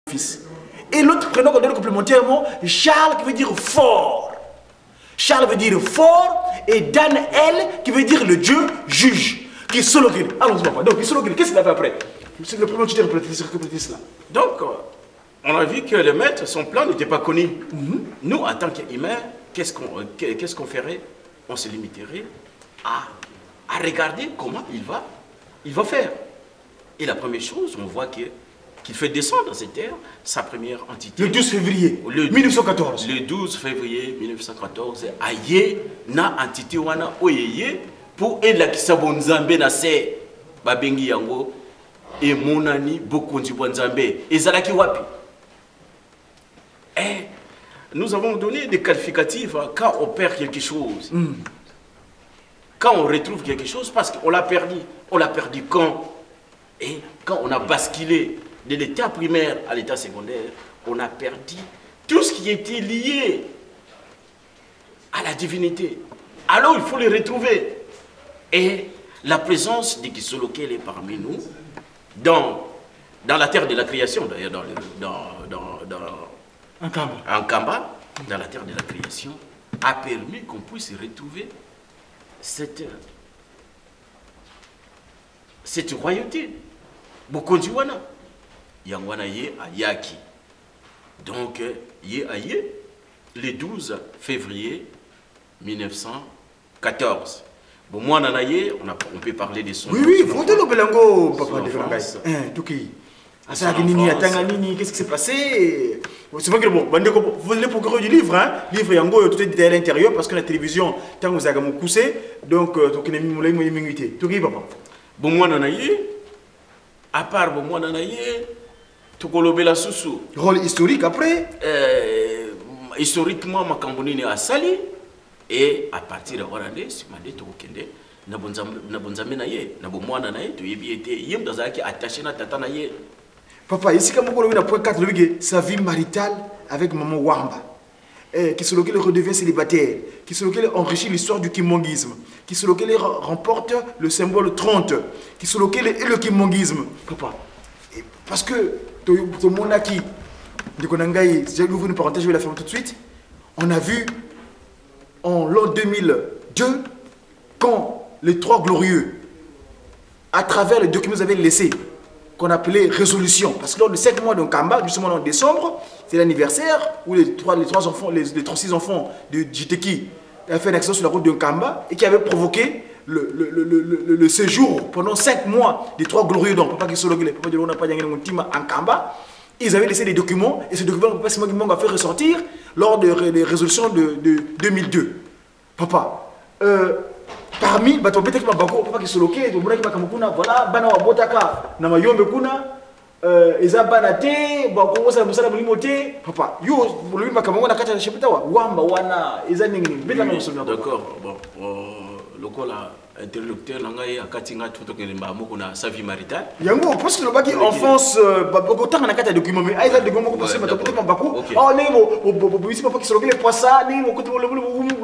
fils. Et l'autre prénom qu'on donne complémentairement, Charles qui veut dire fort. Charles veut dire fort et Daniel qui veut dire le Dieu juge. Qui est Sologil. Allons-y, papa. Donc, Sologil, qu'est-ce qu'il a fait après? C'est le premier que tu t'es répété cela. Donc, on a vu que le maître, son plan n'était pas connu. Nous, en tant qu'humains, qu'est-ce qu'on ferait? On se limiterait à regarder comment il va faire. Et la première chose, on voit qu'il fait descendre dans cette terre sa première entité. Le 12 février 1914. Le 12 février 1914, aye na entité wana oyeye pour elakisa bonzambe na se babengi yango et monani bokonzi bonzambe ezalaki wapi. Nous avons donné des qualificatifs quand on perd quelque chose. Quand on retrouve quelque chose, parce qu'on l'a perdu. On l'a perdu quand? Et quand on a basculé de l'état primaire à l'état secondaire, on a perdu tout ce qui était lié à la divinité. Alors il faut les retrouver. Et la présence de Kisolokele est parmi nous, dans la terre de la création, d'ailleurs, en Kamba, dans la terre de la création, a permis qu'on puisse retrouver cette royauté. Bokondiwana. Yangwana ye ayaki. Donc, ye aye, le 12 février 1914. Bon, moi, nanaye, on peut parler de son. Oui, faut te le belango, papa de Frangai. Touki. Qu'est-ce qui s'est passé? C'est vrai que bon, vous êtes le procureur du livre, hein? Livre yango, tout est détaillé à l'intérieur parce que la télévision, tant que vous avez coussé, donc, tu n'es pas minute. Touki, papa. Bon, moi, nanaye, à part bon, moi, nanaye, tu colobé la sous. Rôle historique après? Historiquement, ma cambonine a sali. Et à partir de Orandé, si m'a dit Tokende, na bonzame na ye, na bomwana na ye, tu yebi été, yem dans un qui attaché na tata na ye. Papa, ici comme on a point 4, sa vie maritale avec maman Wamba. Qui sur lequel redevient célibataire, qui sur lequel enrichit l'histoire du kimongisme, qui sur lequel remporte le symbole 30, qui sur lequel est le kimongisme. Papa, parce que ton monaki de Konangaï, j'ai ouvert une parenthèse, je vais la fermer tout de suite. On a vu en l'an 2002, quand les trois glorieux, à travers les documents que vous avez laissés, qu'on appelait résolution, parce que lors de 7 mois de Kamba, justement en décembre, c'est l'anniversaire où les 36 enfants de Jiteki avaient fait un accident sur la route de Kamba et qui avait provoqué le séjour pendant 5 mois des trois glorieux dans Papa Kisologile, Papa de Papa en Kamba. Ils avaient laissé des documents et ces documents, Papa Simon a fait ressortir lors des résolutions de 2002. Papa, parmi peut-être que Papa Kisologile, voilà, Bana Wabotaka, Namayombe Kuna, Eza Banate, Bakosa Musala Mulimote, Papa, yo, lui Makamongo Nakata Chepetawa, Wamba Wana, Eza Ningini, d'accord, bon, le col interlocuteur nangai akatinga tout que mbamo na sa vie maritale yango parce que le baki enfance autant na kata document mais aiza de gomo parce que peut-être mbako oh nebo ici papa qui se logile poissa nebo côté le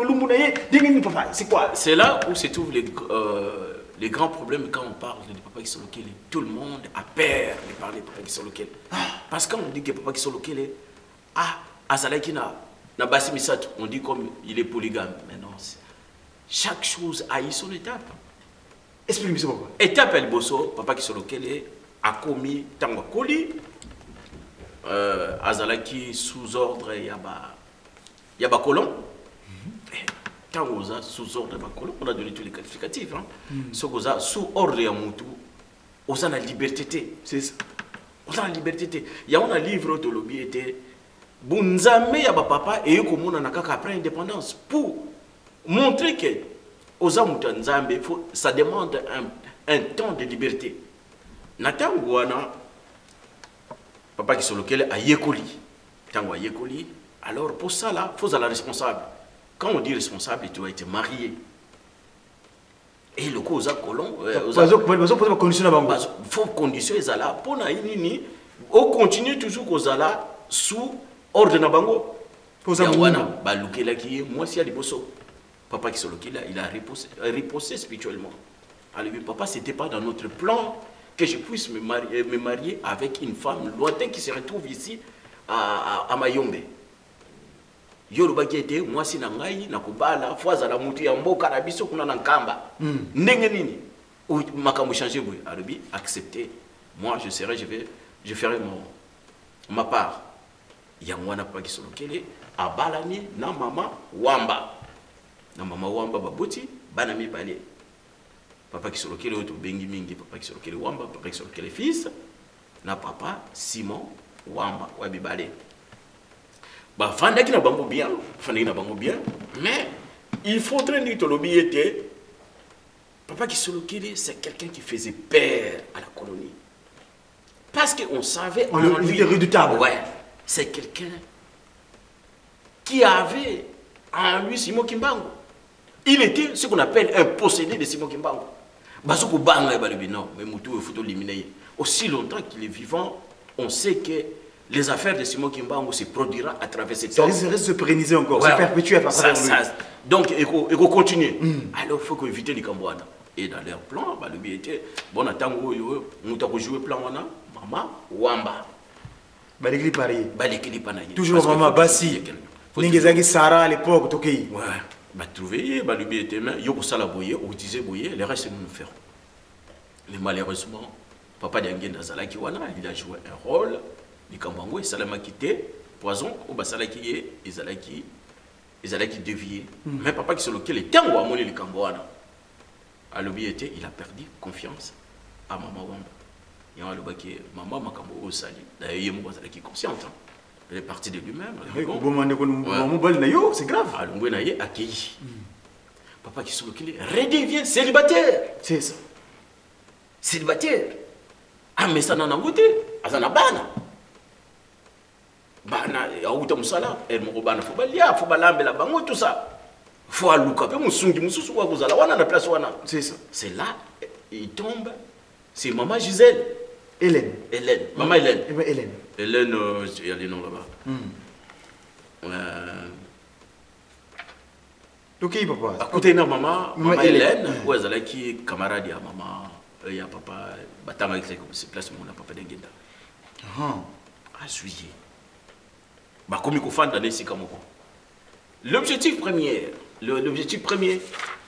lumbu na ye dingini papa c'est quoi? C'est là où se trouvent les grands problèmes quand on parle de papa qui se logile. Tout le monde a peur de parler de papa qui se logile parce que quand on dit que papa qui se logile azalaki na basi misato on dit comme il est polygame mais non. Chaque chose a eu son étape. Explique-moi ça pourquoi. Étape El Bosso, papa qui sur lequel a commis Tango Koli, Azalaki sous ordre Yaba Colon. Tango sous ordre Yaba Colon, on a donné tous les qualificatifs. Sokoza sous ordre Yamutu, on a la liberté. C'est ça. On a la liberté. Il y a un livre de l'objet était Bunzame Yaba Papa et Yokomona Nakaka après indépendance pour montrer que aux Amutanzambe, ça demande un temps de liberté. Natangouana, papa qui sur lequel a Yekoli, Tango Yekoli, alors pour ça là, il faut être responsable. Quand on dit responsable, tu dois être marié. Et le coup aux colons, il faut conditions là pour naïni, on continue toujours aux ala sous ordre nabango. Yawana, balukela qui moi si à liboso. Papa qui il a riposté spirituellement. Alors, papa, ce n'était pas dans notre plan que je puisse me marier avec une femme lointaine qui se retrouve ici à Mayombe. Yoruba qui était, moi si nangai, nakubala, fois à la mouti en boka, la biso kuna nankamba. Nengenini. Ou makamu changer, oui. Arabi, accepter. Moi, je ferai ma part. Yangwana pas qui sont kele, à balani, na mama, wamba. Na mama wamba babuti, banami balé. Papa qui sont kele, auto bengi mingi, papa qui sont kele wamba, papa qui sont kele fils. Na papa, Simon, wamba, wabi balé. Bah, fandaki na bango bien, mais il faudrait dire que l'objet était, papa qui Solokele, c'est quelqu'un qui faisait peur à la colonie. Parce qu'on savait en lui, il était redoutable. Ouais, c'est quelqu'un qui avait en lui Simon Kimbangu. Il était ce qu'on appelle un possédé de Simon Kimbangu. Bazoko banga non, mais Moutou faut l'éliminer. Aussi longtemps qu'il est vivant, on sait que les affaires de Simon Kimbangu se produira à travers cette temps. Ça risque de se pérenniser encore, ouais, se perpétuer à travers lui. Donc, il faut continuer. Alors, il faut éviter les Cambouana. Et dans leur plan, le but était, bon, attends, nous avons joué plan, maman, Wamba. Balikli parier. Balikli panaye. Toujours maman, Bassi. Ningezagi Sarah à l'époque, Toki. Ouais. Bah, trouver, le but était, Yoko Salaboye, ou disait Boye, le reste, nous faire. Mais malheureusement, Papa Diangen Nazalaki Wana, il a joué un rôle. Les Kambango, ils allaient quitter, poison, ou Basalaki, ils allaient dévier. Mais papa qui se lequel était en Wamoni, les Kamboana. À l'objet, il a perdu confiance à maman Wamba. Il y a un qui maman Makambo au Sali. D'ailleurs, il y a un qui est consciente. Elle est partie de lui-même. C'est grave. Alors, on a accueilli. Papa qui se lequel redevient célibataire. C'est ça. Célibataire. Ah, mais ça n'en a goûté. Ça n'a pas. Bana auta musala el mo bana fo balia fo balambela bango tout ça faut aluka pe musungi mususu wa kuzala wana na place wana c'est ça c'est là il tombe c'est maman Gisèle Hélène maman Hélène il y a les noms là-bas OK papa à côté na maman Hélène ou ezala qui camarade ya maman ya papa batanga c'est place mon papa d'Engenda à juillet. L'objectif premier,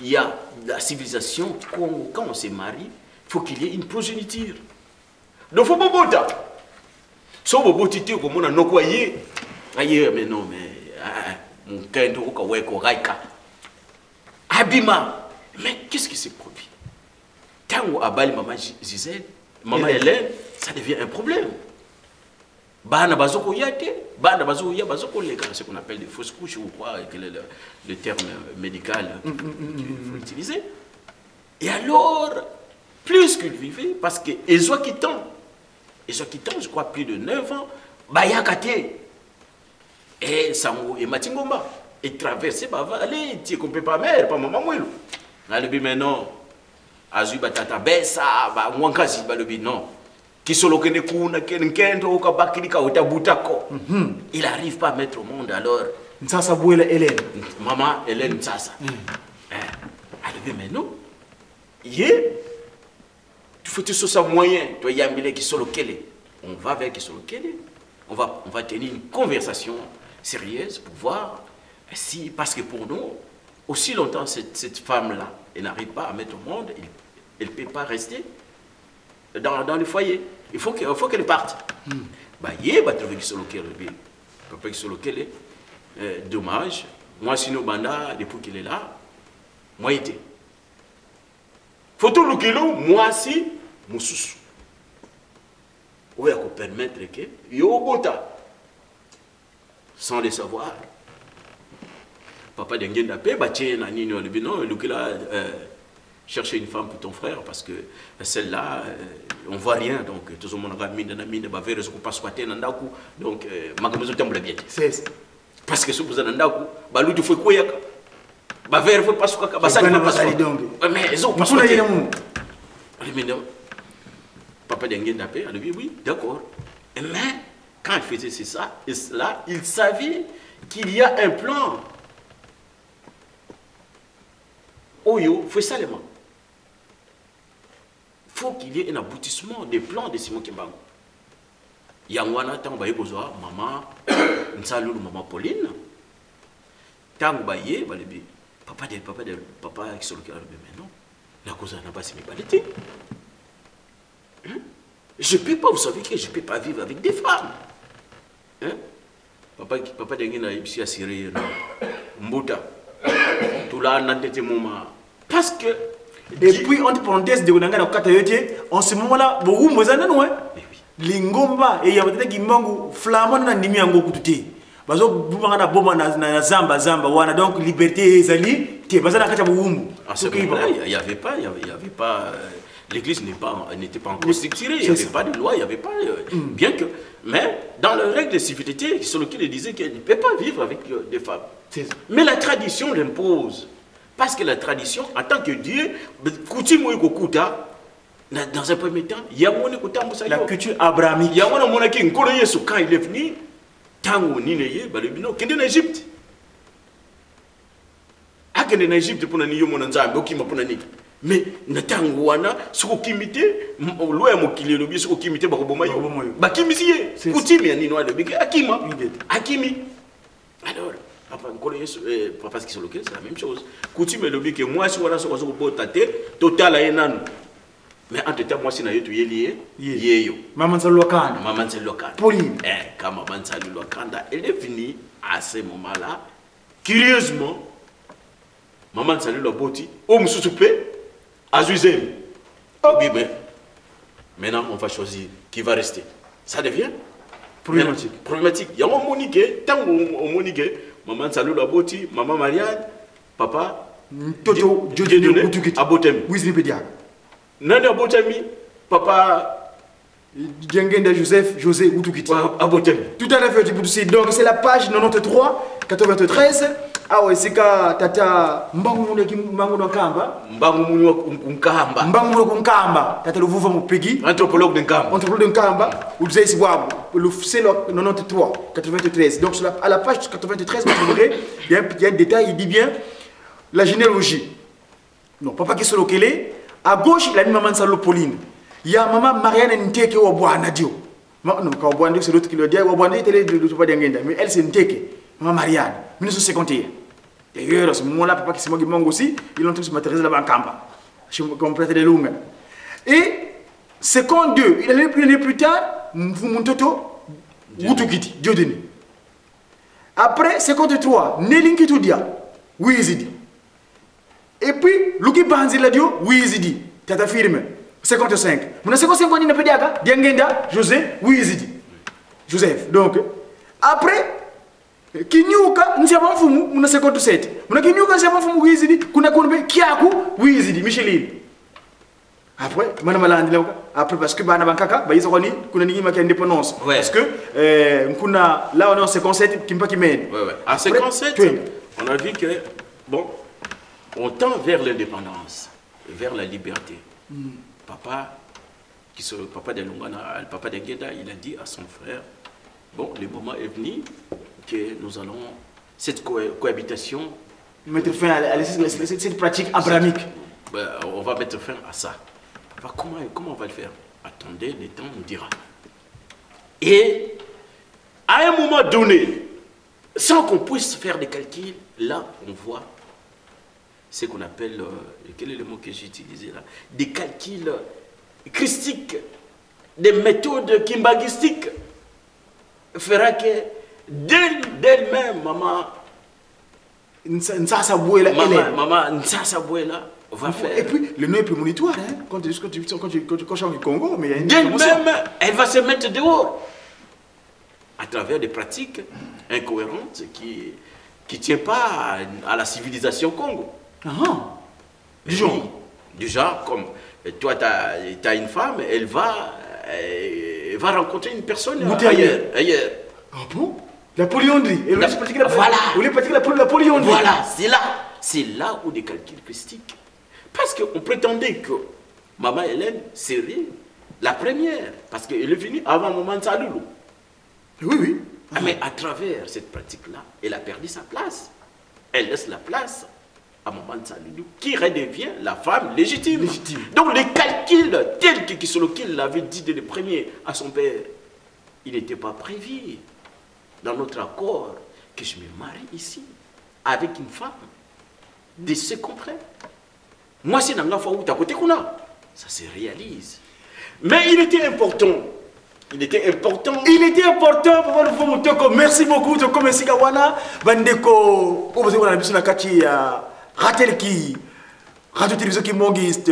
il y a la civilisation. Quand on se marie, il faut qu'il y ait une progéniture. Donc, il faut pas botter. Si on botter, comme on a noyé, mais non, mais mon kendo ko raika. Abima. Mais qu'est-ce qui s'est produit? Quand on a bali maman Gisèle, maman Hélène, ça devient un problème. Bana bazoko yate, bana bazoko ya bazoko les ce qu'on appelle des fausses couches ou quoi, quel est le terme médical qu'il faut utiliser. Et alors, plus qu'il vivait, parce que Ezo Kitan, je crois plus de 9 ans, Bayakate, et Sango et Matingomba, et traversé par vallée, tu ne peux pas mère, pas maman Mouilou. Nalobi maintenant, Azu Batata, Bessa, Mwankazi, Balobi, non. Il n'arrive pas à mettre au monde alors. Nsasa Bouela Hélène. Maman Hélène Nsasa. Alors, mais non. Tu fais tout ça moyen. Toi, il y a un billet qui sont lequel. On va avec qui sont lequel. On va tenir une conversation sérieuse pour voir si, parce que pour nous, aussi longtemps cette femme-là, elle n'arrive pas à mettre au monde, elle ne peut pas rester dans le foyer. Il faut qu'elle parte. Bah, il va trouver qui sont lequel. Papa qui sont lequel. Dommage. Moi, sinon, Banda, depuis qu'il est là, moi, il était. Faut tout le kilo, moi, si, Moussous. Oui, on peut permettre que Yobota, sans le savoir, papa d'Engen d'Apé, Batié, Nani, non, le là, chercher une femme pour ton frère, parce que celle-là, on ne voit rien, donc tout le monde a mine, bavère, ce qu'on passe quoi, donc, magamezo temble bien. C'est parce que si vous avez un daku, balou du fouet quoi, bavère, faut pas ce qu'on a, mais ils ont pas ce qu'on papa d'Engen d'Apé, elle dit oui, d'accord. Mais quand il faisait ça, il savait qu'il y a un plan. Oyo, faut seulement. faut qu'il y ait un aboutissement des plans de Simon Kimbangu. Yangwana, tant que maman, Nsalou, maman Pauline, tant que papa qui sont le cœur, mais non, la cause n'a pas si mébalité. Je ne peux pas, vous savez que je ne peux pas vivre avec des femmes. Hein? Papa d'Engina, il a siré Mbouta. Tout là, parce que. Et puis, entre parenthèses, en ce moment-là, beaucoup de Lingomba, et il y a des gens qui flamment dans les miens. Bazo bumanga boma na zamba wana donc liberté ezali te bazana kata bumbu. Il y avait pas l'église n'était pas encore structurée, il n'y avait pas de loi, il n'y avait pas bien que mais dans les règles de civilité sur lesquelles il disait qu'il ne peut pas vivre avec des femmes. Mais la tradition l'impose parce que la tradition en tant que Dieu coutume okuta dans un premier temps, il y a la culture abrahamique. Il y a quand il est venu tango nineye balebino kende na Égypte akende na Égypte pour na niyo mona nzambe okima pour na niki mais na tango wana soko kimité loya mokili lobi soko kimité bakoboma yo bakimisiye kutimi ya nino alobi akima akimi alors papa nkolo yesu papa ce qui sont locaux c'est la même chose kutimi lobi que moi si wana soko bota te total ayenanu. Mais en tout cas, moi, si je suis lié, Maman Salokanda. Maman Salokanda. Pauline. Quand Maman Salokanda, elle est venue à ce moment-là, curieusement, Maman Salokanda, on me soutient, à Zuzem. Oui, mais maintenant, on va choisir qui va rester. Ça devient problématique. Problématique. Il y a un monique, tant qu'on monique, Maman Salokanda, Maman Marianne, Papa, Toto, Dieu Abotem. Oui, c'est pédiatre. Nana Abotami, Papa Djengenda José Outoukiti. Abotami. Tout à l'heure, donc c'est la page 93, 93. Ah ouais, c'est que Tata Mbangu Nkamba. Mbangu Nkamba. Tata le Vouva Mopegi. Anthropologue de Nkamba. Anthropologue de Nkamba. Ou c'est c'est le 93, 93. Donc à la page 93, vous verrez, il y a un détail, il dit bien la généalogie. Non, papa qui se locale. À gauche, il a mis maman Salo Pauline. Il y a maman Marianne Nteke ou Boanadio. Non, quand Boanadio, c'est l'autre qui le dit. Boanadio, c'est le mais elle, c'est Nteke. Maman Marianne, 1951. D'ailleurs, à ce moment-là, papa qui s'est moqué aussi, ils ont tous matérialisé là-bas en Kamba. Je me complète les longues. Et, second 2, il a plus tard, Moutoto, Woutoukiti, Diodeni. Après, second 3, Nelinki Toudia, Wizidi. Et puis, Luki Banzi Ladio, Wizidi, Tata Firme, 55. Mon 55 ans, il n'a pas dit Diangenda, José, Wizidi. Joseph. Donc, après, Kinyuka, nous avons fumu, mon 57. Mon Kinyuka, nous avons fumu, Wizidi, Kuna Kourbe, Kiaku, Wizidi, Micheline. Après, après, parce que Banabankaka, ils ont dit qu'on a une indépendance. Parce que, là, on a 57 qui me qui mène. À 57, on a vu que, bon, on tend vers l'indépendance, vers la liberté. Papa, papa de Lungana, le papa de Gueda, il a dit à son frère, bon, le moment est venu que nous allons, cette cohabitation... Mettre fin à cette pratique abrahamique. On va mettre fin à ça. Papa, comment on va le faire? Attendez, le temps nous dira. Et, à un moment donné, sans qu'on puisse faire des calculs, là, on voit ce qu'on appelle, quel est le mot que j'ai utilisé là, des calculs christiques, des méthodes kimbagistiques, fera que d'elle-même, maman Nsasa Bouela va faire. Et puis, le nom est prémonitoire, hein, quand tu changes du Congo, mais il y a une d'elle-même, elle va se mettre dehors, à travers des pratiques incohérentes qui ne tiennent pas à la civilisation Congo. Du genre. Du genre, comme toi, tu as une femme, elle va rencontrer une personne ailleurs. Ah bon? La polyandrie. Voilà. La polyandrie. Voilà, c'est là où des calculs christiques. Parce qu'on prétendait que Maman Hélène serait la première, parce qu'elle est venue avant Maman Saloulou. Oui. Mais à travers cette pratique-là, elle a perdu sa place. Elle laisse la place à Maman Salidou, qui redevient la femme légitime. Donc les calculs tels que Kisolokil l'avait dit dès le premier à son père, il n'était pas prévu dans notre accord que je me marie ici avec une femme de ses confrères. Moi, c'est dans la fois où tu as côté qu'on a, ça se réalise. Mais il était important. Il était important. Il était important pour voir le merci beaucoup. Merci Kawana. Bandeko, vous avez vu la kati ratel qui radio télévision qui monguiste,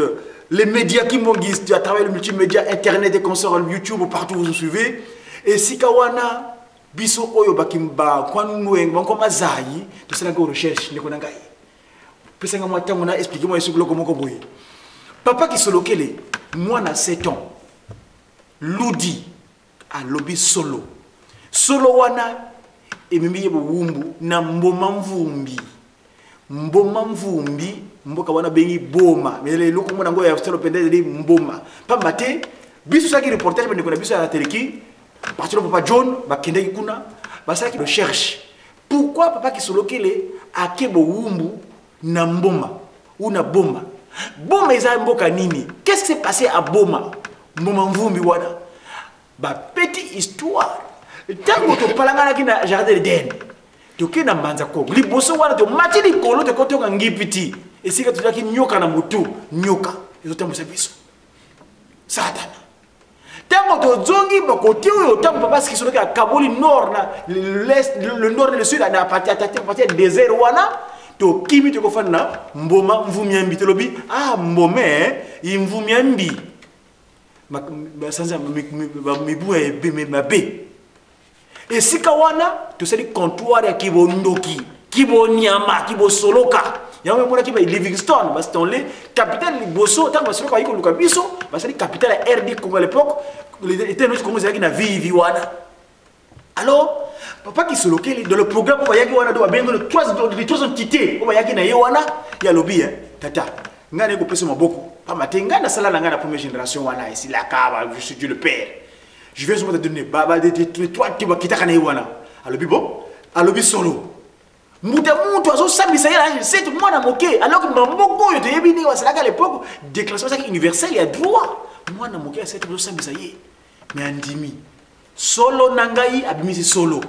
les médias qui monguistent à travers le multimédia internet et consorts YouTube partout où vous suivez. Et si Kawana biso oyo bakimba kwanu ngwenga ngoma zayi to sala ko recherche ndeko nangai. Pesa nga mwata mona expliquer moi sur loko moko boye. Papa qui solokele moi na 7 ans. Ludi a lobby solo. Solo wana emimi yebo wumbu na mboma mvumbi. Mboma mvumbi mboka wana bengi boma. Mais loko mona ngo ya stelo pendele de mboma. Pamba te biso saki reportage ndeko na biso ya teleki. Parce que papa John bakende kuna basaki recherche. Pourquoi papa qui solokele a kebo wumbu na mboma ou na boma? Boma eza mboka nini? Qu'est-ce qui s'est passé à Boma? Mboma mvumbi wana. Ba petite histoire. Tango to palangana ki na jardin d'Eden. To ke na manza ko. Liboso wana to matini kolo to koto ka ngipiti. Esika to taki nyoka na mutu, nyoka. Ezo tambo biso. Satana. Tango to zongi ba kote oyo tango papa ski sonoka à Kabuli nord na l'est le nord et le sud na partir désert wana to kimi to ko fana mboma mvumyambi to lobi mbome imvumyambi sanza mibu ebe mabe esika wana to sali comptoir ya kibondoki kibonyama kibosoloka yamwe mona kiba Livingstone parce que les capitale liboso tant parce que ko lukabiso parce que capitale RD Congo à l'époque était notre Congo qui na vivi wana. Alors papa qui soloké dans le programme on va yaki wana do bengo les trois entités on va yaki na ye wana ya lobby tata ngane ko pesa maboko pa matenga na sala na première génération wana ici la kaba je suis Dieu le père. Je vais te donner baba de toi tu vas quitter kana ye wana. Alors bon alors solo Mouta azo sambisa yela c'est mwana moké alors que mboko yo teyebini wasalaka à l'époque déclaration universelle il y a droit mwana moké c'est azo sambisa ye mais andimi solo nangai abimisi solo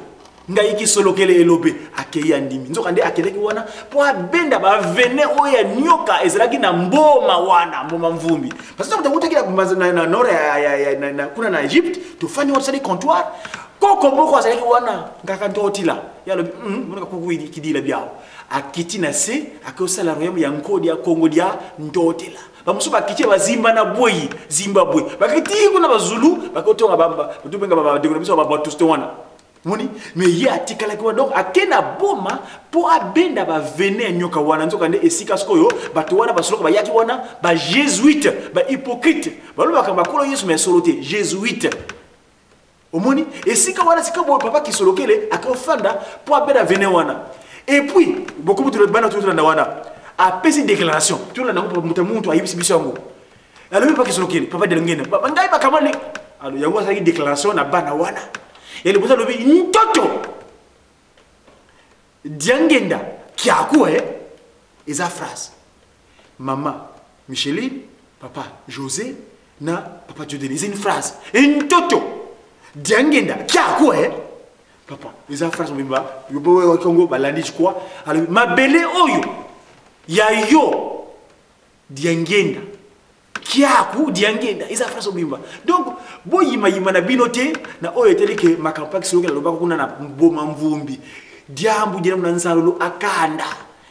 ngai ki solo kele elobe akei andimi nzoka nde akeleki wana po abenda ba vene oya nyoka ezalaki na mboma wana mboma mvumbi parce que utakuta kila na nord ya kuna na Egypte tufanye watu sali comptoir koko boko azalaki wana ngaka ndotila ya lobi munaka kukuidi kidila byao akiti na se akosala royaume ya nkodi ya Congo dia ndotila bamusuba kiche bazimba na boyi Zimbabwe bakiti kuna bazulu bakotonga bamba tubenga baba de biso baba tusto wana moni mais ye atikala kwa donc akena boma po abenda ba vene nyoka wana nzoka nde esika skoyo bato wana basoloka ba yaki wana ba jésuite ba hypocrite baloba kamba kolo Yesu mais soloté jésuite omoni esika wana sika bo papa qui solokele akofanda po abenda vene wana et puis beaucoup de bana tout na wana a pesi déclaration tout na ngo mutu ayibisi biso ngo alors papa qui solokele papa de ngene papa ngai ba kamali alors yango sa déclaration na bana wana et le bosa lobi ntoto diangenda kiaku eza phrase maman Micheline papa José na papa Diodene c'est une phrase ntoto diangenda kiaku papa eza phrase mbimba yobo Congo balandi quoi alors mabele oyo ya yo diangenda kiaku diangenda eza phrase mbimba donc boyima yima na binote na oyo teleke makampaki soke loba kuna na mboma mvumbi diambu dina mna nzalo akanda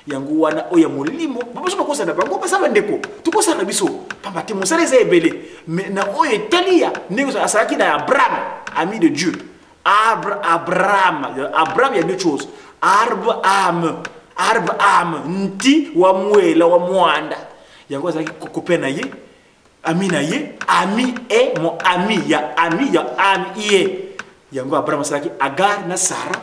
yangu wana oya molimo babaso bakosa na bango basaba ndeko tukosa na biso pamba te mosala za ebele mais na oyo telia nego asalaki na Abraham ami de Dieu Abraham il y a deux choses arbre âme nti wa mwela wa mwanda yango azaki kokopena ye Amina ye, ami e mon ami ya ami ye. Yango Abraham salaki Agar na Sarah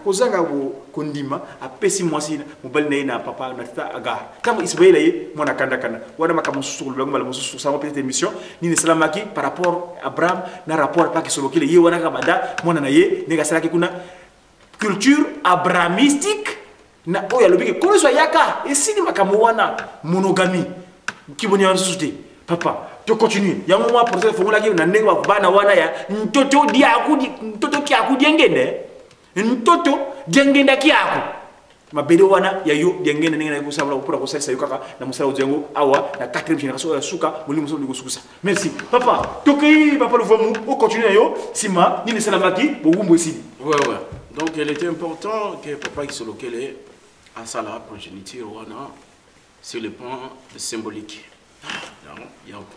kozanga kondima apesi mwasi mobali na papa na tata Agar. Kama Ismaël ye mona kanda wana makamusu bango bala musu sama petite émission ni salamaki par rapport Abraham na rapport pas qui solokile ye wana kabada mona na ye nega salaki kuna culture abrahamistique na oya lobike kono so yaka esili makamuwana monogamie kibonya nsusuté papa to continue yango moi pour ça fongola ki na ndenge bana wana ya ntoto diakudi ntoto kiakudi ngende ntoto jengenda kiaku mabede wana ya yo diangenda ndenge na kusabula pour ko salisa yokaka na musala uzengo awa na 4e génération ya suka mulimu so ndikusukusa merci papa toki papa le vomu o continue yo sima ni le salamaki bo wumbo esili ouais donc il était important que papa qui se locale à ça la progéniture wana sur le plan symbolique.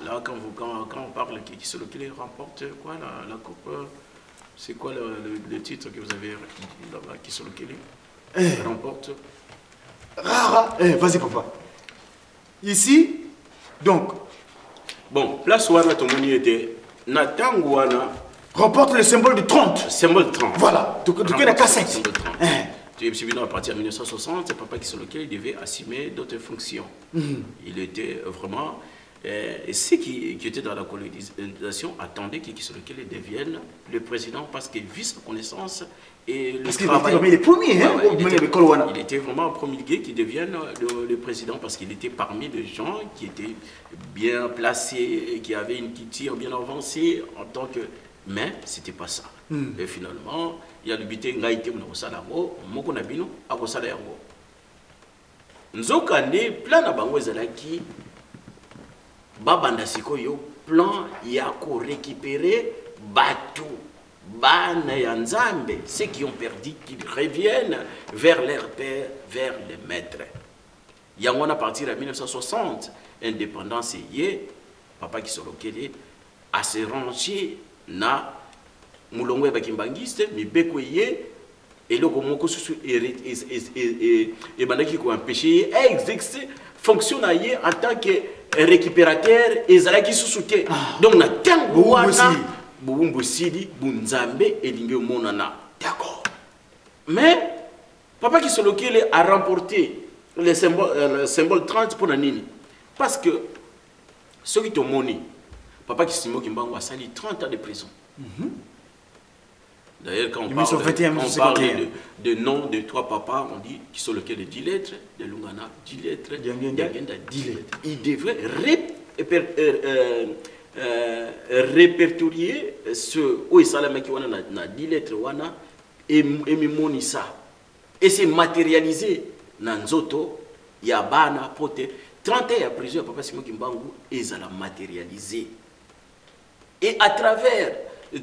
Là, quand on parle qui se locale remporte quoi la coupe, c'est quoi le titre que vous avez là-bas qui se locale remporte rara vas-y papa ici donc bon place wana ton moni était natango wana remporte le symbole de 30 symbole 30 voilà donc il a 5 symbole 30 à partir de 1960, c'est papa qui sur lequel il devait assumer d'autres fonctions. Il était vraiment... et ceux qui étaient dans la colonisation attendaient qu'il sur lequel il devienne le président parce qu'il vit sa connaissance et le travail. Parce qu'il était les premiers, il était vraiment promulgué qu'il devienne le président parce qu'il était parmi les gens qui étaient bien placés, qui avaient une culture bien avancée en tant que... Mais c'était pas ça. Et finalement, il y a le but ngaïté na kosala ngo moko na bino akosala yango. Nzokande plan na bango ezalaki babanda sikoyo plan ya ko récupérer bateau bana ya nzambe ceux qui ont perdu qu'ils reviennent vers leur père, vers les maîtres. Yango na partir de 1960 indépendance yé papa qui sont localisés à se ranger na mulongo ya bakimbangiste mibeko ye eloko moko susu et bandaki ko empêcher exercer fonctionne en tant que récupérateur ezalaki susuté donc na tango wana bubumbu sidi bunzambe elingi monana d'accord mais papa qui se locale a remporté le symbole 30 pour nini parce que ceux qui t'ont moni papa qui Simon Kimbangu a sali 30 ans de prison. D'ailleurs, quand on parle de nom de trois papas, on dit qu'ils sont lesquels de 10 lettres, de Lungana 10 lettres, Diangenda 10 lettres. Il devrait répertorier ce où il s'allait mettre na 10 lettres et mimoni ça. Et c'est matérialisé dans Nzoto, Yabana, Pote. 30 ans à prison, papa Simon Kimbangu, ils allaient matérialiser. Et à travers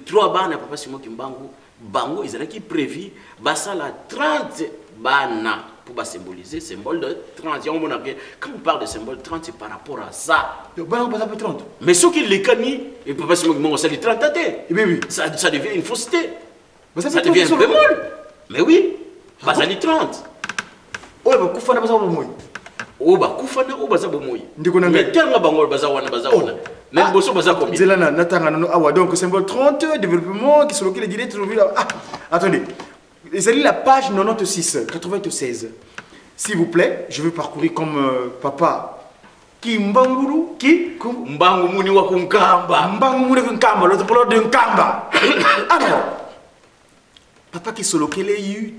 3 bana, papa Simon Kimbangu, Bango, ils allaient prévu, basala 30 bana pour symboliser le symbole de 30. Quand on parle de symbole 30, c'est par rapport à ça. Donc, bana, on passe 30. Mais ceux qui les cani, et papa Simon Kimbangu, ça les 30 ans. Ça devient une fausseté. Ça devient un peu molle. Mais oui, ça les 30. Oh, bah, Koufana, bah, ça va mouiller. Oh, bah, Koufana, oh, bah, ça va mouiller. Mais quel bango, bah, ça va mouiller. Même Bosso Baza combien? Donc, symbole 30, développement, qui sont locaux, les dîners, ah, attendez. C'est la page 96. S'il vous plaît, je veux parcourir comme papa. Qui Mbanguru, qui Mbangu Muni wa Kunkamba. Mbangu Muni Kunkamba, l'autre pour l'autre de Nkamba. Alors, papa qui sont locaux, il y a eu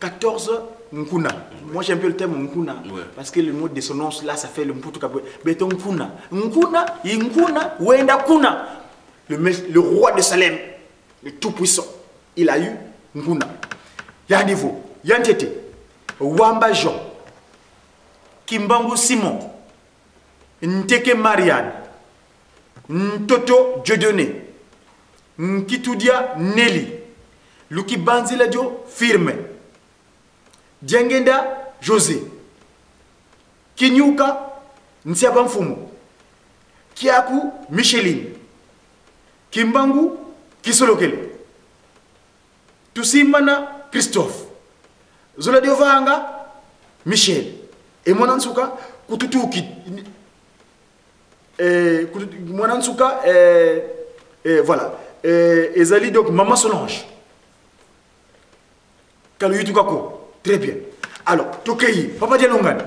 14 Nkuna. Moi j'aime un peu le terme Nkuna parce que le mot de dissonance là ça fait le mputu kabwe. Beton Nkuna. Nkuna, Nkuna, Wenda Kuna. Le roi de Salem, le tout puissant, il a eu Nkuna. Il y a un niveau. Il y a un tété. Wamba Jean. Kimbangu Simon. Nteke Marianne. Ntoto Dieudonné. Nkitudia Nelly. Luki Banzila Dio Firme. Diangenda José. Kinyuka Nsiaba Mfumo. Kiaku Micheline. Kimbangu Kisolokele. Tusimana Christophe. Zola Diovanga Michel. Et Monansuka Kututuki. Monansuka voilà. Ezali donc Maman Solange. Kaluyutukako. Très bien. Alors, Tokei, Papa Dialongan,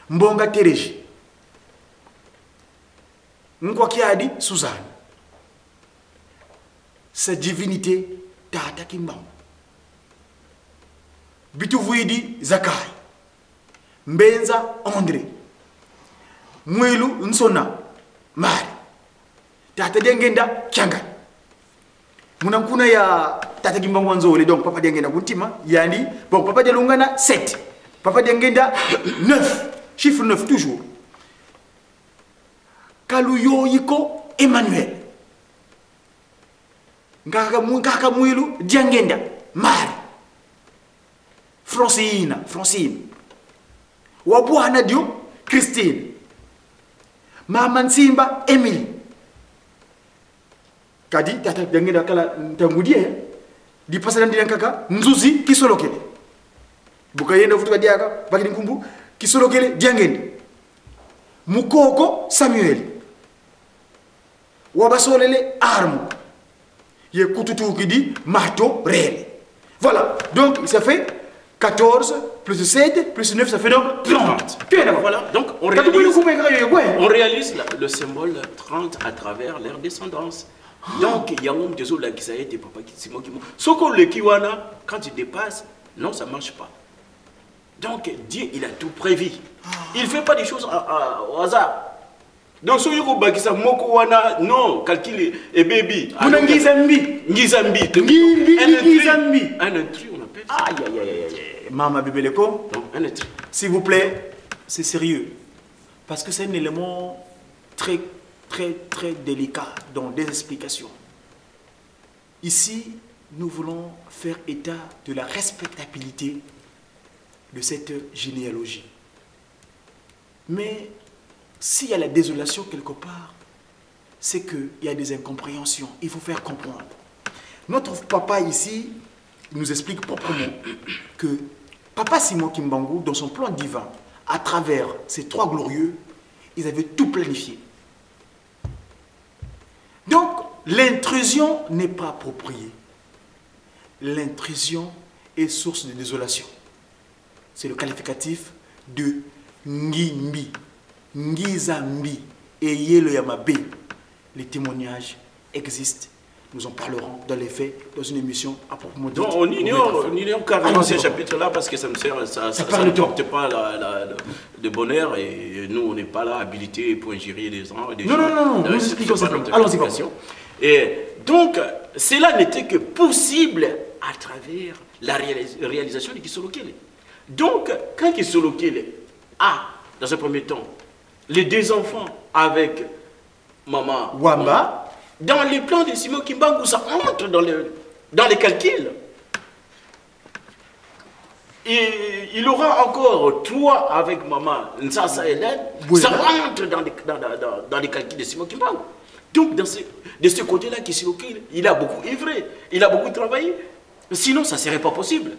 Mbonga Tereji, Nkwakia Adi, Suzanne, sa divinité, Tata Kimbang, Bitu Vouidi, Zakai, Mbenza André. Mwilu Nsona Mari. Tata Dengenda Kianga. Munankuna ya Tata Kimbangu Nzole, donc Papa Dengenda Kuntima, Yandi, bon Papa Delungana 7. Papa Dengenda 9. Chiffre 9 toujours. Kaluyo Yiko Emmanuel. Ngaka Mwilu Diangenda Mari. Francine. Wabuana Dio Christine. Mama Simba Emily. Kadi tata Dengenda kala ntangudie di pasalan di kaka Nzuzi Kisolokele. Bukayenda futuka diaka bakini kumbu Kisolokele Diangenda. Mukoko Samuel. Wabasolele Armo. Ye kututu qui dit marteau réel. Voilà, donc ça fait 14 plus 7 plus 9, ça fait donc 30. Voilà, donc on réalise le symbole 30 à travers leur descendance. Donc il y a un homme de Zola qui s'est été papa qui c'est moi qui m'a. Sauf que le Kiwana, quand il dépasse, non, ça ne marche pas. Donc Dieu, il a tout prévu. Il ne fait pas des choses au hasard. Donc, si vous avez dit non, calcul et baby. Un intrus, on appelle ça. Aïe. Maman Bibeleko, s'il vous plaît, c'est sérieux. Parce que c'est un élément très délicat dans des explications. Ici, nous voulons faire état de la respectabilité de cette généalogie. Mais s'il y a la désolation quelque part, c'est qu'il y a des incompréhensions. Il faut faire comprendre. Notre papa ici nous explique proprement que Papa Simon Kimbangu, dans son plan divin, à travers ces trois glorieux, ils avaient tout planifié. Donc, l'intrusion n'est pas appropriée. L'intrusion est source de désolation. C'est le qualificatif de Ngimbi. Ngizambi et Yelo Yamabe. Les témoignages existent. Nous en parlerons dans les faits, dans une émission à proprement dit. Non, on ignore carrément ces chapitres-là parce que ça ne porte pas de bonheur et nous, on n'est pas là habilités pour ingérer des gens. Non, nous expliquons simplement. Allons-y. Et donc, cela n'était que possible à travers la réalisation de Kisolokele. Donc, quand Kisolokele a, dans un premier temps, les deux enfants avec maman Wamba, dans les plans de Simon Kimbangu, ça entre dans les calculs. Et il aura encore 3 avec maman Nsasa Hélène, ça rentre dans les calculs de Simon Kimbangu. Donc, de ce côté-là, il a beaucoup œuvré, il a beaucoup travaillé. Sinon, ça ne serait pas possible.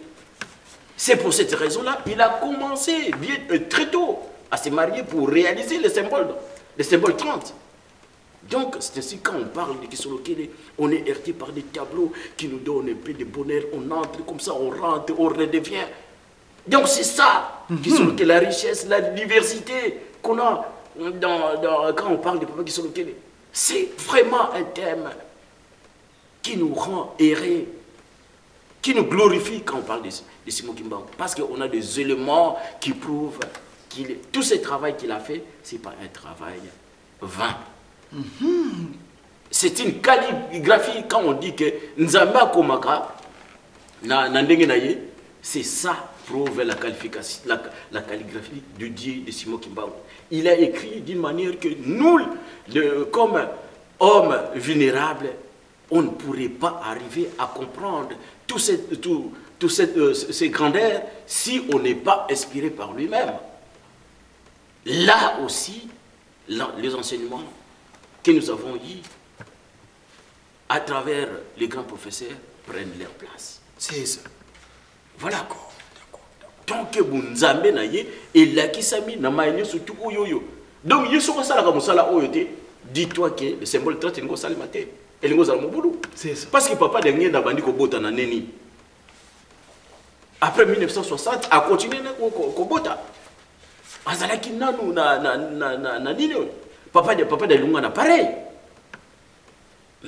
C'est pour cette raison-là qu'il a commencé très tôt à se marier pour réaliser les symboles 30. Donc, c'est ainsi quand on parle de Kisolokele, on est heurté par des tableaux qui nous donnent un peu de bonheur, on entre comme ça, on rentre, on redevient. Donc, c'est ça, Kisolokele, la richesse, la diversité qu'on a quand on parle de Papa Kisolokele. C'est vraiment un thème qui nous rend errés, qui nous glorifie quand on parle de Simon Kimbangu. Parce qu'on a des éléments qui prouvent que tout ce travail qu'il a fait, ce n'est pas un travail vain. C'est une calligraphie quand on dit que Nzamba Komaka, c'est ça prouve la calligraphie du Dieu de Simon Kimbangu. Il a écrit d'une manière que nous, comme hommes vulnérables, on ne pourrait pas arriver à comprendre ces grandeurs si on n'est pas inspiré par lui-même. Là aussi, les enseignements que nous avons eus à travers les grands professeurs prennent leur place. C'est ça. Voilà. Tant que vous n'avez pas et là qui s'ami n'a pas surtout oyoyo. Donc il y a ce ça comme ça là oyoté. Dis-toi que le symbole 30 est ngosala maté. Et ngosala mobulu. C'est ça. Parce que papa dernier n'a bandi ko bota na neni. Après 1960 a continué ko bota. Azalaki nanu na nini. Papa de Lunga n'a pareil.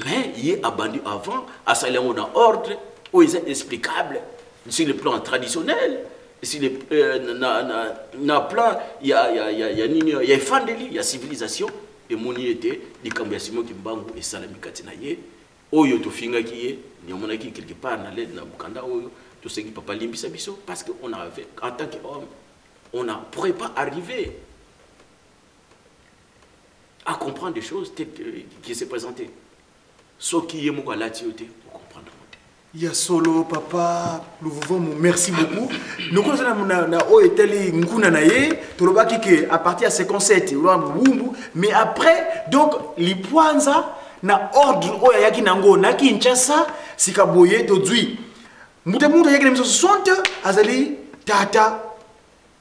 Mais il est abandonné avant, à ça il y a un ordre où il est explicable sur le plan traditionnel. si les na plan il y a fandeli il y a civilisation et moni était di kambiasimo kimbangu et salamikati na ye oyo to finga ki ye ni omonaki quelque part na l'aide na bukanda oyo to sengi papa limbisa biso parce que on avait en tant qu'homme on ne pourrait pas arriver à comprendre des choses qui se présentaient ce qui est mon latioté pour comprendre. Il y a solo papa nous vous merci beaucoup nous connaissons na o eteli nguna na ye tolobaki que à partir de 57 mais après donc lipwanza na ordre oya yaki nango na Kinshasa sikaboye tozui muta yaki na 60 azali tata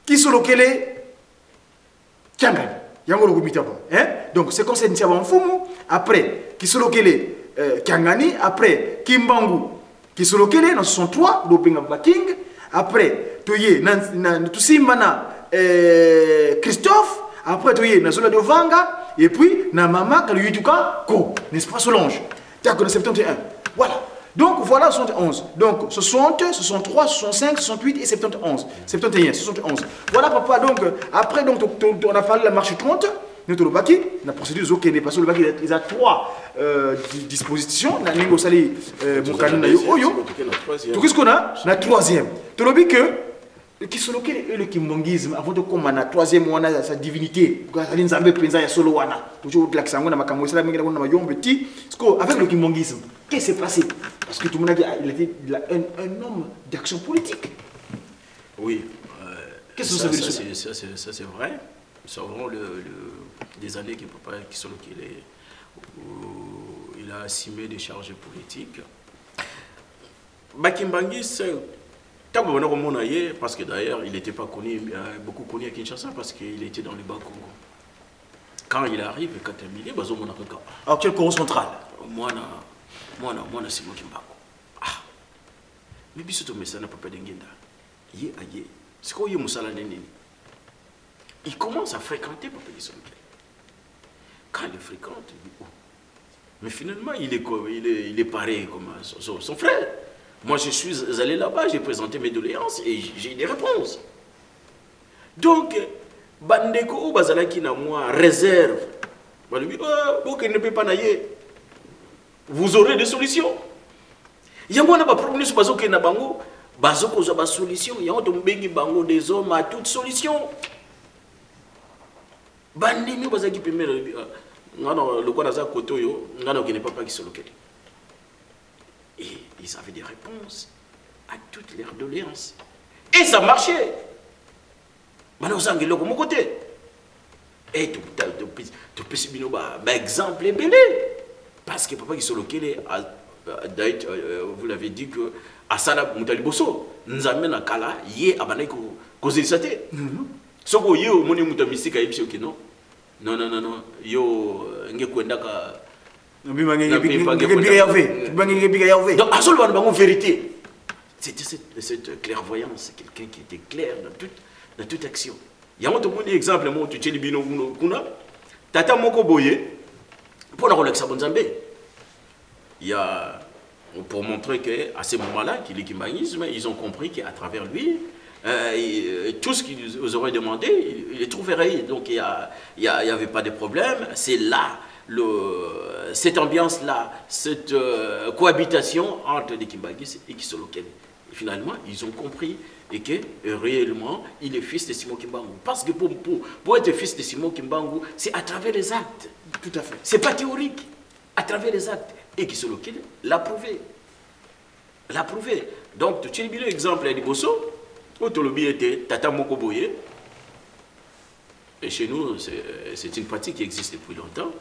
kisolokele Kiangani yango lokumita ba hein donc 57 ntia ba mfumu après kisolokele Kiangani après Kimbangu Kisolokele dans 63 l'Openga King après toye na tusimba na Christophe après toye na Zola de Vanga et puis na mama Kaluyituka ko n'est-ce pas Solange d'accord 71 voilà donc voilà 71 donc 60 63 65 68 et 71 71 71 voilà papa donc après donc on a parlé de la marche 30 notre baki la procédure ok n'est pas sur le baki il y a 3 dispositions na ningo sali mon canona oyo tout qu'est-ce qu'on a la troisième tu l'as dit que qui sont lequel le kimbongisme avant de comme na troisième wana sa divinité ali nzambe penza ya solo wana toujours la kisango na makambo sala mingi na mayombe ti avec le kimbongisme qu'est-ce qui s'est passé parce que tout le monde a dit il était un homme d'action politique oui qu'est-ce que ça veut dire ça c'est vrai. C'est vraiment des années que papa il a assumé des charges politiques. Bakimbangis, parce que d'ailleurs il n'était pas connu, beaucoup connu à Kinshasa parce qu'il était dans le Bas-Congo. Quand il arrive, quand il est bazo mon avocat. Alors quel corps central? Moi c'est moi qui m'bago. Ah, mais biso mais ça n'a pas d'engenda. Yé aye, c'est quoi yé musala neni? Il commence à fréquenter Papa Gisolokele. Quand il fréquente, il dit, oh. Mais finalement, il est pareil comme son frère. Moi, je suis allé là-bas, j'ai présenté mes doléances et j'ai eu des réponses. Donc, Bandeko Bazalaki na moi réserve. Ne peut pas nailler. Vous aurez des solutions. Il y a un problème sur Bazoke na bango. Bazoko a des solutions. Il y a un bango des hommes à toute solution. Bandini bazaki pemela ngana lokona za kotoyo ngana qui n'est pas Gisolokele. Et ils avaient des réponses à toutes leurs doléances. Et ça marchait. Maintenant ça ngelo comme côté. Et tout exemple est belé parce que Papa Gisolokele vous l'avez dit que asala mutaliboso nzambe na kala ye abanai ko kozisate. Soko yo moni muta mystique a yipsi non non yo ngekwenda ka donc azol bango vérité c'était cette clairvoyance quelqu'un qui était clair dans toute action yango to moni exemple mo tu tsheli bino kuna tata moko boye pour la relaxa bonzambe il y a pour montrer que à ce moment-là qu'il est kimbangisme ils ont compris qu'à travers lui tout ce qu'ils vous auraient demandé, ils trouveraient. Donc il n'y avait pas de problème. C'est là, cette ambiance-là, cette cohabitation entre les Kimbangis et Gisolokele. Et finalement, ils ont compris et que réellement, il est fils de Simon Kimbangu. Parce que pour être fils de Simon Kimbangu, c'est à travers les actes. Tout à fait. Ce n'est pas théorique. À travers les actes. Et Gisolokele l'a prouvé. L'a prouvé. Donc, tu as bien l'exemple à Liboso. Otolobi était Tata Mokoboye. Et chez nous, c'est une pratique qui existe depuis longtemps.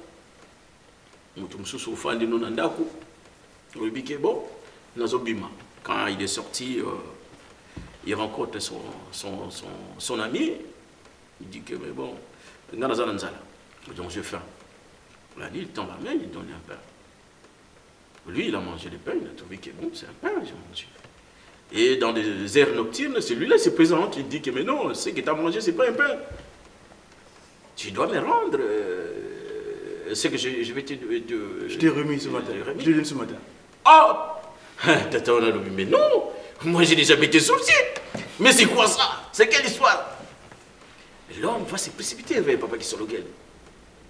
Quand il est sorti, il rencontre son ami. Il dit que, mais bon, donc j'ai faim. Il tend la main, il donne un pain. Lui, il a mangé le pain, il a trouvé que bon, c'est un pain, j'ai mangé. Et dans des aires nocturnes, celui-là se présente, il dit que mais non, ce que tu as mangé, ce n'est pas un pain. Tu dois me rendre ce que je vais te... Je t'ai remis ce matin. Je t'ai donné ce matin. Ah Tata, on a dit, mais non, moi j'ai déjà mis tes sourcils. Mais c'est quoi ça? C'est quelle histoire? L'homme va se précipiter vers Papa Kisolokel.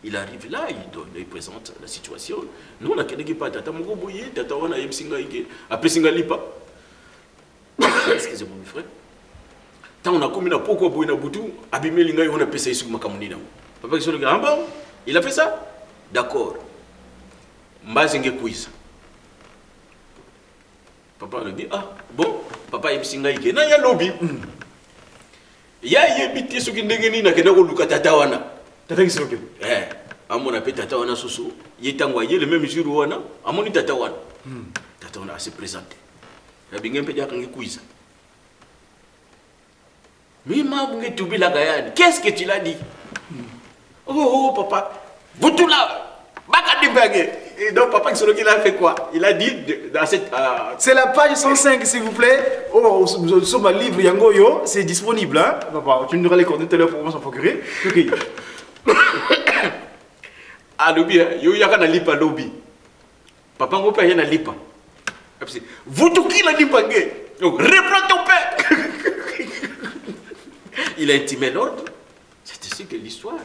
Il arrive là, il présente la situation. Nous, on a quelqu'un qui parle, tata moko boye, tata wana yem singa ike, après singa lipa. Excusez-moi mes frères. Tant on a commis na pourquoi boye na butu, abimé linga on a payé sur makamunina. Papa Kisolokel, ah bon? Il a fait ça? D'accord. Mbazinge quiz. Papa lui dit, ah bon, papa yem singa ike, na ya lobby. Ya yebiti soki ndenge nini nakenda koluka tata wana. Tata Kisolokel. Amon appelle tata wana soso. Yetangwa ye le même jour wana, amoni tata wana. Tata wana se présenter. La bingem pe diakangi quiz. Mais ma bunge tubi la gayane. Qu'est-ce que tu l'as dit? Oh papa, vous tout là, baka dibage. Et donc papa Kisolokel a fait quoi? Il a dit dans cette C'est la page 105 s'il vous plaît. Oh, nous sommes à livre Yangoyo, c'est disponible hein. Papa, tu me donneras les coordonnées tout à l'heure pour moi s'en procurer. OK. Ah lobby, yo yaka na lipa lobby. Papa ngo pa yana lipa. Vous tout qui la lipa nge. Donc reprends ton père. Il a intimé l'ordre. C'est ainsi que l'histoire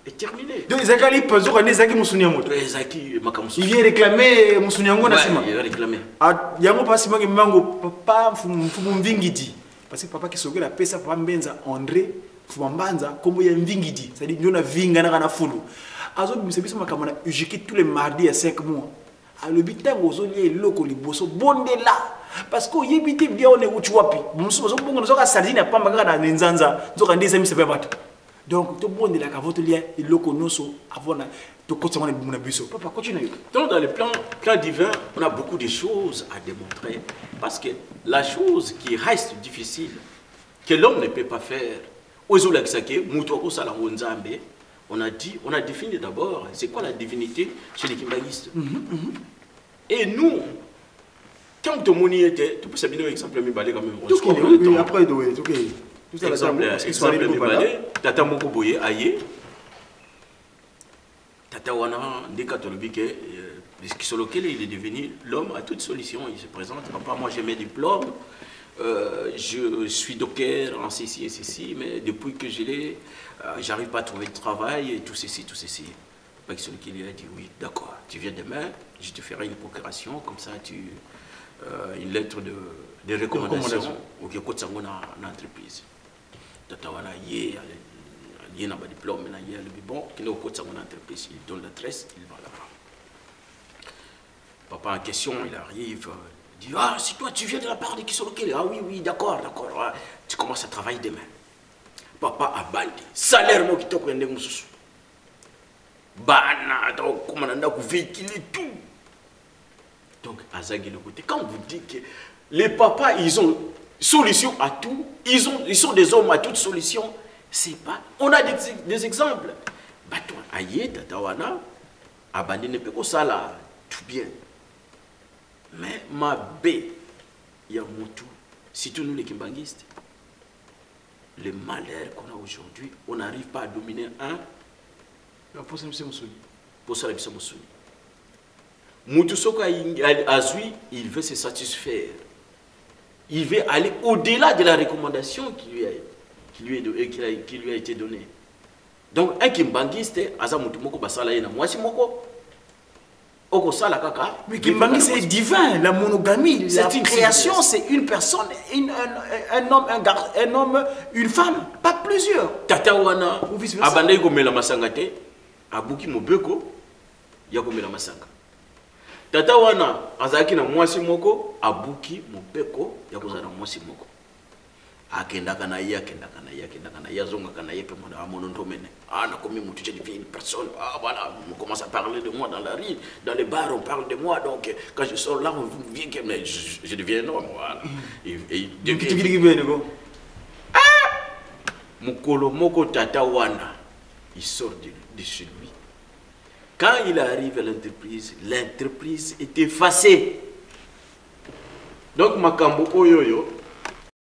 est terminée. Donc Zaki Pazo ne Zaki Musunyamoto. Zaki Makamusu. Il vient réclamer Musunyango na sima. Il va réclamer. Ah, yango pas sima mango papa fumu mvingidi. Parce que papa Kisolokel a pesa papa Mbenza André Fumambanza comme ya mvingidi. C'est-à-dire nous na vinga na kana fulu. Azo bisebiso makamana ujiki tous les mardis à 5 mois. A le bitango zo lié loko liboso bonde là parce que yebite bien on est uchi wapi. Muso zo bongo zo ka sardine pamba kaka na nzanza zo ka ndeza misepe bato. Donc to bonde là ka vote lié loko noso avona to kotsa mona bimuna biso. Papa continue. Donc dans le plan divin, on a beaucoup de choses à démontrer parce que la chose qui reste difficile que l'homme ne peut pas faire ozola kisake muto ko sala nzambe. On a défini d'abord, c'est quoi la divinité chez les kimbangistes. Et nous, quand tout le monde était, tu peux savoir un exemple, mais quand même. Oui, après, oui, ok. Tout ça, exemple, Tata Moko Boye, Aye, Tata Wana, des catholiques, Kisolokel, il est devenu l'homme à toute solution. Il se présente, papa, moi j'ai mes diplômes. Je suis docteur en ceci et ceci, mais depuis que je l'ai, j'arrive pas à trouver de travail et tout ceci, tout ceci. Celui qui lui a dit oui, d'accord, tu viens demain, je te ferai une procuration, comme ça une lettre de recommandation au qui côté dans l'entreprise. Tatawana y n'a pas de diplôme, il y a le bon qui n'a pas de entreprise, il donne l'adresse, il va là-bas. Papa en question, il arrive. Il dit, ah, si toi tu viens de la part de Kisolokel, ah oui, oui, d'accord, d'accord, ouais. Tu commences à travailler demain. Papa a bandi, salaire moi qui te prenne mon sous. Bana, donc, comment on a véhiculé tout. Donc, à Zaghi le côté, quand vous dites que les papas, ils ont solution à tout, ils sont des hommes à toute solution, c'est pas. On a des exemples. Bah, toi, aïe, tatawana, abandi ne peut pas ça là, tout bien. Mais ma bé, il y a Moutou, surtout nous les kimbangistes, le malheur qu'on a aujourd'hui, on n'arrive pas à dominer un. Pour ça, M. Moussouni. Pour ça, M. Moussouni. Moutou Soka Azui, il veut se satisfaire. Il veut aller au-delà de la recommandation qui lui a été donnée. Donc, un kimbangiste, Aza Moutou Moko Basala Yena, moi c'est Moko. Mais Kimbangi c'est divin, la monogamie, la création c'est une personne, un homme, une femme, pas plusieurs. Tatawana, Abandai Gomela Masangate, Abuki Mobeko, Yakomela Masanga. Tatawana, Azaki na Mwasi Moko, Abuki Mobeko, Yakozana Mwasi Moko. Akenda kanaya zonga kanaya pe mona monondomene. Ah na commis mon tu deviens une personne. Ah voilà, on commence à parler de moi dans la rue, dans les bars on parle de moi donc quand je sors là on vient que je deviens un homme voilà. Et Mukolo Moko Tatawana, il sort de chez lui. Quand il arrive à l'entreprise est effacée. Donc Makambo Oyoyo